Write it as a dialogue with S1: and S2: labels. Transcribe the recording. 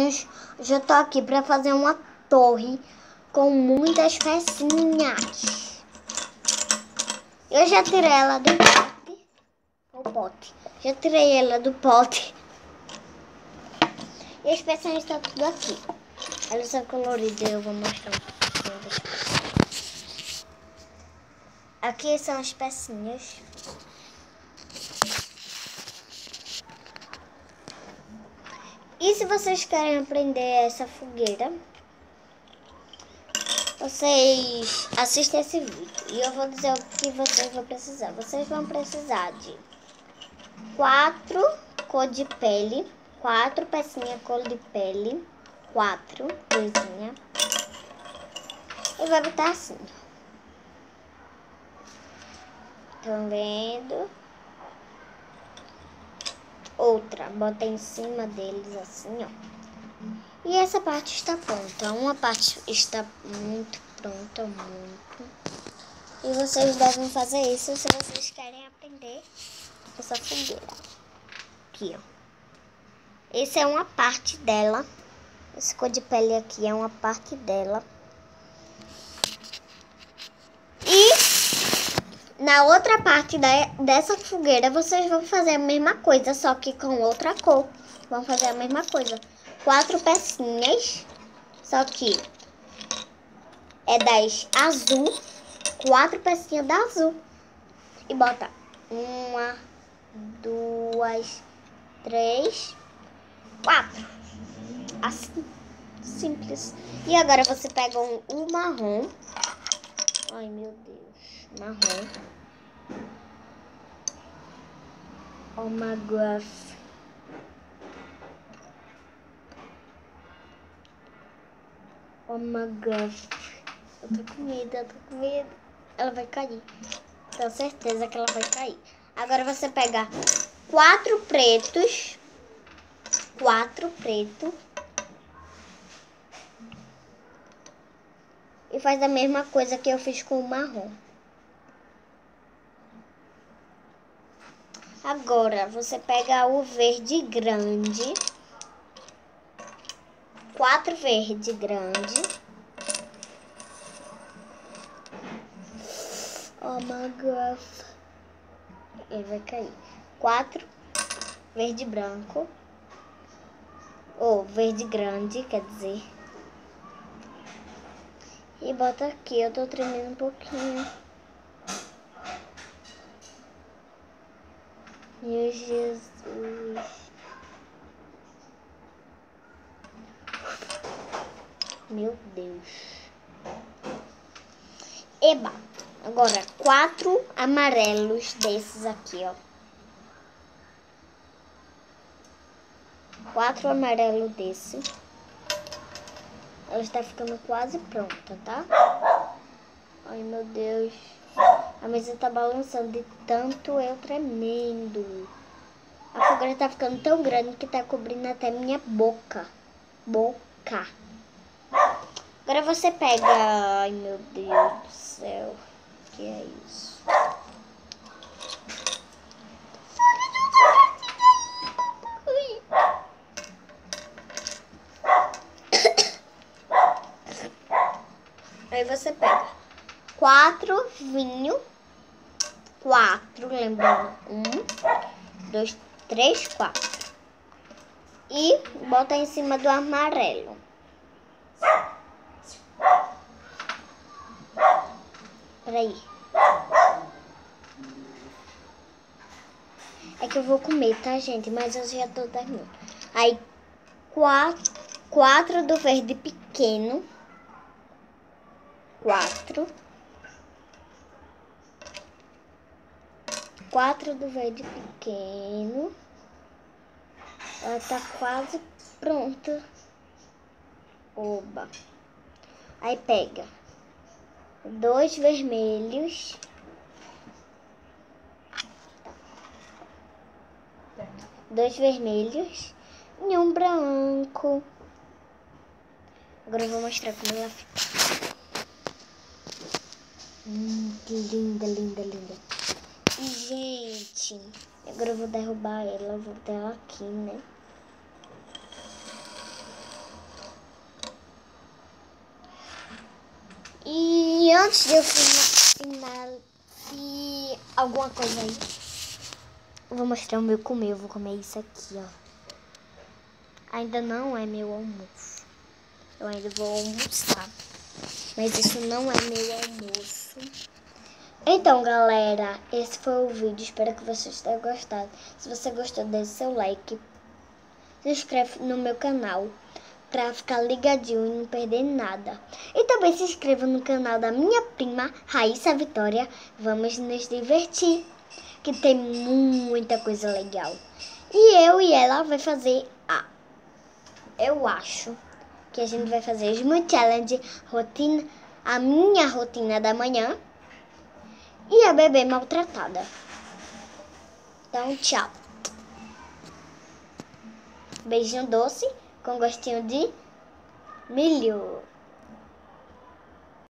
S1: pecinhas. Já tô aqui pra fazer uma torre com muitas pecinhas. Eu já tirei ela do pote. Já tirei ela do pote. E as pecinhas estão tudo aqui. Elas são coloridas, eu vou mostrar um pouquinho das pecinhas. Aqui são as pecinhas. E se vocês querem aprender essa fogueira, vocês assistem esse vídeo. E eu vou dizer o que vocês vão precisar. Vocês vão precisar de 4 cor de pele, 4 pecinhas cor de pele, 4 coisinha. E vai botar assim. Estão vendo? Outra, bota em cima deles assim, ó. E essa parte está pronta. Uma parte está muito pronta, muito. E vocês devem fazer isso se vocês querem aprender essa fogueira. Aqui, ó. Essa é uma parte dela. Esse cor de pele aqui é uma parte dela. E na outra parte dessa fogueira vocês vão fazer a mesma coisa, só que com outra cor. Vão fazer a mesma coisa. 4 pecinhas, só que é das azul. 4 pecinhas da azul. E bota 1, 2, 3, 4. Assim, simples. E agora você pega o marrom. Ai, meu Deus. Marrom. Oh my God. Oh my God. Eu tô com medo, eu tô com medo. Ela vai cair. Tenho certeza que ela vai cair. Agora você pega 4 pretos. 4 pretos. E faz a mesma coisa que eu fiz com o marrom. Agora você pega o verde grande. 4 verde grande. Oh my God. Ele vai cair. 4 verde branco. Ou verde grande, quer dizer. E bota aqui. Eu tô tremendo um pouquinho. Meu Jesus. Meu Deus. Eba. Agora, 4 amarelos desses aqui, ó. 4 amarelos desse. Ela está ficando quase pronta, tá? Ai, meu Deus. A mesa tá balançando de tanto eu tremendo. A fogueira tá ficando tão grande que tá cobrindo até minha boca. Boca. Agora você pega... Ai, meu Deus do céu. O que é isso? Aí você pega 4 vinho. 4, lembrando. 1, 2, 3, 4. E bota em cima do amarelo. Peraí. É que eu vou comer, tá, gente? Mas eu já tô terminando. Aí, 4 do verde pequeno. 4 do verde pequeno. Ela tá quase pronta. Oba. Aí pega 2 vermelhos. 2 vermelhos e um branco. Agora eu vou mostrar como ela fica. Que linda, linda, linda. E, gente, agora eu vou derrubar ela. Vou botar ela aqui, né? antes de eu alguma coisa aí, eu vou mostrar o meu comer. Eu vou comer isso aqui, ó. Ainda não é meu almoço. Eu ainda vou almoçar. Mas isso não é meu almoço. Então, galera, esse foi o vídeo. Espero que vocês tenham gostado. Se você gostou, deixe seu like. Se inscreve no meu canal pra ficar ligadinho e não perder nada. E também se inscreva no canal da minha prima, Raíssa Vitória. Vamos nos divertir, que tem muita coisa legal. E eu e ela vai fazer eu acho que a gente vai fazer Smooth Challenge, rotina, a minha rotina da manhã e a bebê maltratada. Então, tchau. Beijinho doce com gostinho de milho.